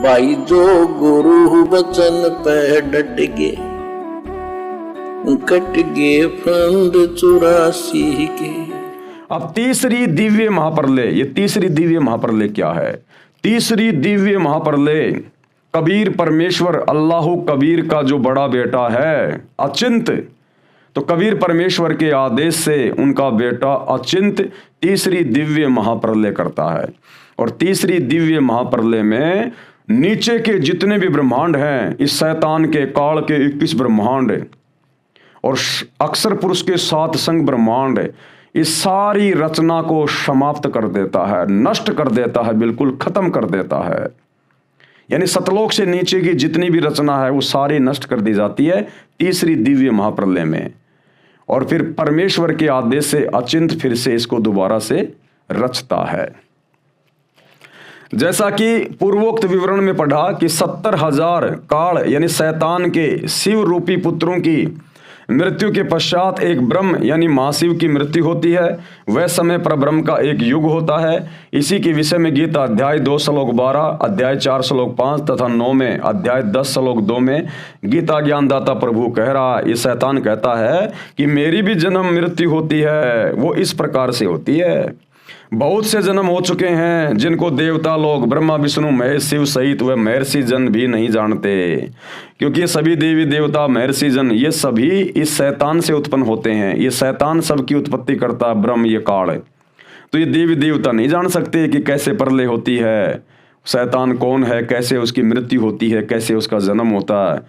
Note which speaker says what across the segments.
Speaker 1: भाई जो गुरु वचन पे डट गे, कट गे फंद 84 के।
Speaker 2: अब तीसरी दिव्य महाप्रलय, ये तीसरी दिव्य महाप्रलय क्या है? तीसरी दिव्य महाप्रलय कबीर परमेश्वर अल्लाह कबीर का जो बड़ा बेटा है अचिंत, तो कबीर परमेश्वर के आदेश से उनका बेटा अचिंत तीसरी दिव्य महाप्रलय करता है। और तीसरी दिव्य महाप्रलय में नीचे के जितने भी ब्रह्मांड हैं, इस शैतान के काल के 21 ब्रह्मांड और अक्षर पुरुष के 7 संग ब्रह्मांड, इस सारी रचना को समाप्त कर देता है, नष्ट कर देता है, बिल्कुल खत्म कर देता है। यानी सतलोक से नीचे की जितनी भी रचना है वो सारी नष्ट कर दी जाती है तीसरी दिव्य महाप्रलय में। और फिर परमेश्वर के आदेश से अचिंत फिर से इसको दोबारा से रचता है। जैसा कि पूर्वोक्त विवरण में पढ़ा कि 70,000 काल यानी शैतान के शिव रूपी पुत्रों की मृत्यु के पश्चात एक ब्रह्म यानी महाशिव की मृत्यु होती है। वह समय पर ब्रह्म का एक युग होता है। इसी के विषय में गीता अध्याय 2 श्लोक 12, अध्याय 4 श्लोक 5 तथा 9 में, अध्याय 10 श्लोक 2 में गीता ज्ञानदाता प्रभु कह रहा है, ये शैतान कहता है कि मेरी भी जन्म मृत्यु होती है, वो इस प्रकार से होती है। बहुत से जन्म हो चुके हैं जिनको देवता लोग ब्रह्मा विष्णु महेश शिव सहित वह महर्षि जन भी नहीं जानते, क्योंकि ये सभी देवी देवता महर्षि जन ये सभी इस शैतान से उत्पन्न होते हैं। ये शैतान सबकी उत्पत्ति करता ब्रह्म ये काल, तो ये देवी देवता नहीं जान सकते कि कैसे प्रलय होती है, शैतान कौन है, कैसे उसकी मृत्यु होती है, कैसे उसका जन्म होता है।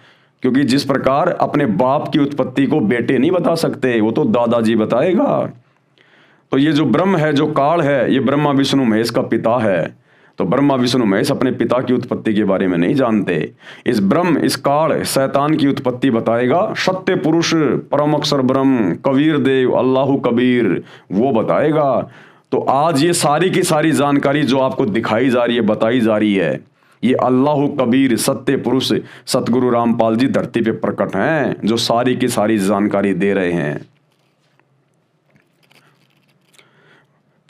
Speaker 2: क्योंकि जिस प्रकार अपने बाप की उत्पत्ति को बेटे नहीं बता सकते, वो तो दादाजी बताएगा। तो ये जो ब्रह्म है, जो काल है, ये ब्रह्मा विष्णु महेश का पिता है। तो ब्रह्मा विष्णु महेश अपने पिता की उत्पत्ति के बारे में नहीं जानते। इस ब्रह्म, इस काल शैतान की उत्पत्ति बताएगा सत्य पुरुष परम अक्षर ब्रह्म कबीर देव अल्लाह कबीर, वो बताएगा। तो आज ये सारी की सारी जानकारी जो आपको दिखाई जा रही है, बताई जा रही है, ये अल्लाह कबीर सत्य पुरुष सतगुरु रामपाल जी धरती पे प्रकट हैं, जो सारी की सारी जानकारी दे रहे हैं।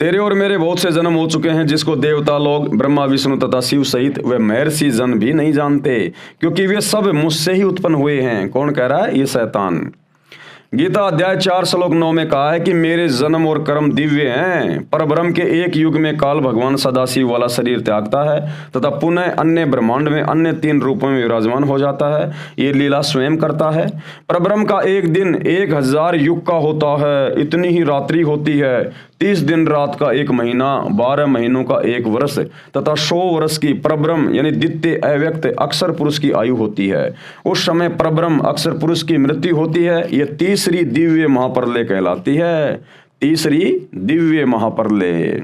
Speaker 2: तेरे और मेरे बहुत से जन्म हो चुके हैं जिसको देवता लोग ब्रह्मा विष्णु तथा शिव सहित वे महर्षि जन भी नहीं जानते, क्योंकि वे सब मुझसे ही उत्पन्न हुए हैं। कौन कह रहा है? ये शैतान। गीता अध्याय 4 श्लोक 9 में कहा है कि मेरे जन्म और कर्म दिव्य हैं। पर ब्रह्म के एक युग में काल भगवान सदाशिव वाला शरीर त्यागता है तथा पुनः अन्य ब्रह्मांड में अन्य 3 रूपों में विराजमान हो जाता है। ये लीला स्वयं करता है। पर ब्रह्म का एक दिन 1000 युग का होता है, इतनी ही रात्रि होती है। 30 दिन रात का 1 महीना, 12 महीनों का 1 वर्ष तथा 100 वर्ष की परब्रह्म यानी द्वितीय अव्यक्त अक्षर पुरुष की आयु होती है। उस समय परब्रह्म अक्षर पुरुष की मृत्यु होती है। ये तीसरी दिव्य महाप्रलय कहलाती है। तीसरी दिव्य महाप्रलय।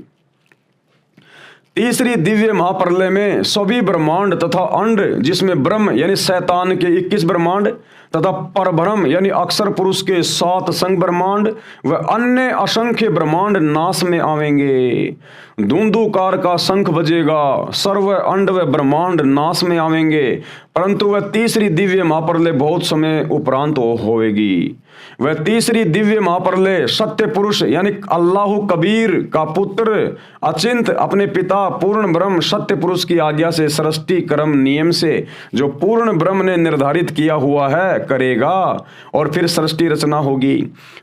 Speaker 2: तीसरी दिव्य महाप्रलय में सभी ब्रह्मांड तथा अंड जिसमें ब्रह्म यानी शैतान के 21 ब्रह्मांड तथा परब्रह्म यानी अक्षर पुरुष के 7 संग ब्रह्मांड व अन्य असंख्य ब्रह्मांड नाश में आवेंगे। धुंधुकार का शंख बजेगा, सर्व अंड व ब्रह्मांड नाश में आवेंगे, परंतु वह तीसरी दिव्य महाप्रलय बहुत समय उपरांत होवेगी। वह तीसरी दिव्य महाप्रलय सत्य पुरुष यानी अल्लाह कबीर का पुत्र अचिंत अपने पिता पूर्ण ब्रह्म सत्य पुरुष की आज्ञा से सृष्टि कर्म नियम से जो पूर्ण ब्रह्म ने निर्धारित किया हुआ है करेगा और फिर सृष्टि रचना होगी।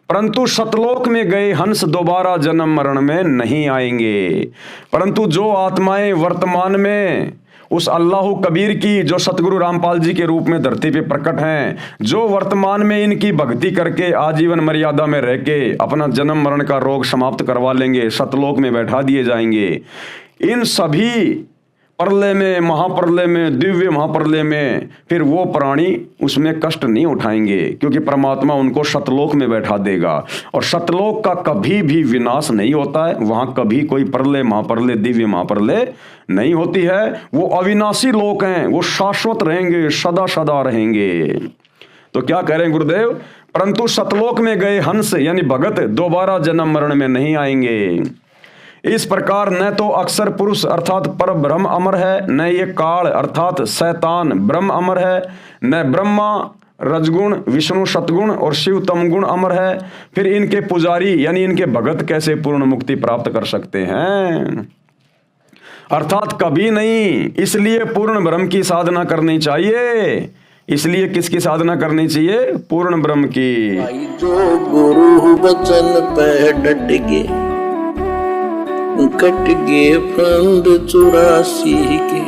Speaker 2: परंतु सतलोक में गए हंस दोबारा जन्म मरण में नहीं आएंगे, परंतु जो आत्माएं वर्तमान में उस अल्लाह कबीर की जो सतगुरु रामपाल जी के रूप में धरती पे प्रकट हैं, जो वर्तमान में इनकी भक्ति करके आजीवन मर्यादा में रह के अपना जन्म मरण का रोग समाप्त करवा लेंगे, सतलोक में बैठा दिए जाएंगे। इन सभी प्रलय में, महाप्रलय में, दिव्य महाप्रलय में फिर वो प्राणी उसमें कष्ट नहीं उठाएंगे, क्योंकि परमात्मा उनको सतलोक में बैठा देगा। और सतलोक का कभी भी विनाश नहीं होता है, वहां कभी कोई प्रलय महाप्रलय दिव्य महाप्रलय नहीं होती है। वो अविनाशी लोक हैं, वो शाश्वत रहेंगे, सदा सदा रहेंगे। तो क्या कह रहे हैं गुरुदेव? परंतु सतलोक में गए हंस यानी भगत दोबारा जन्म मरण में नहीं आएंगे। इस प्रकार न तो अक्षर पुरुष अर्थात पर ब्रह्म अमर है, न ये काल अर्थात शैतान ब्रह्म अमर है, न ब्रह्मा रजगुण विष्णु सतगुण और शिव तमगुण अमर है। फिर इनके पुजारी यानी इनके भगत कैसे पूर्ण मुक्ति प्राप्त कर सकते हैं? अर्थात कभी नहीं। इसलिए पूर्ण ब्रह्म की साधना करनी चाहिए। इसलिए किसकी साधना करनी चाहिए? पूर्ण ब्रह्म की।
Speaker 1: भाई जो गुरु बचन पे डट गे, कट गे फंद 84 के,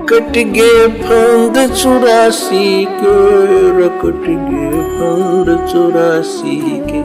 Speaker 1: कट गे फंद 84 के, कट गे फंद 84 के।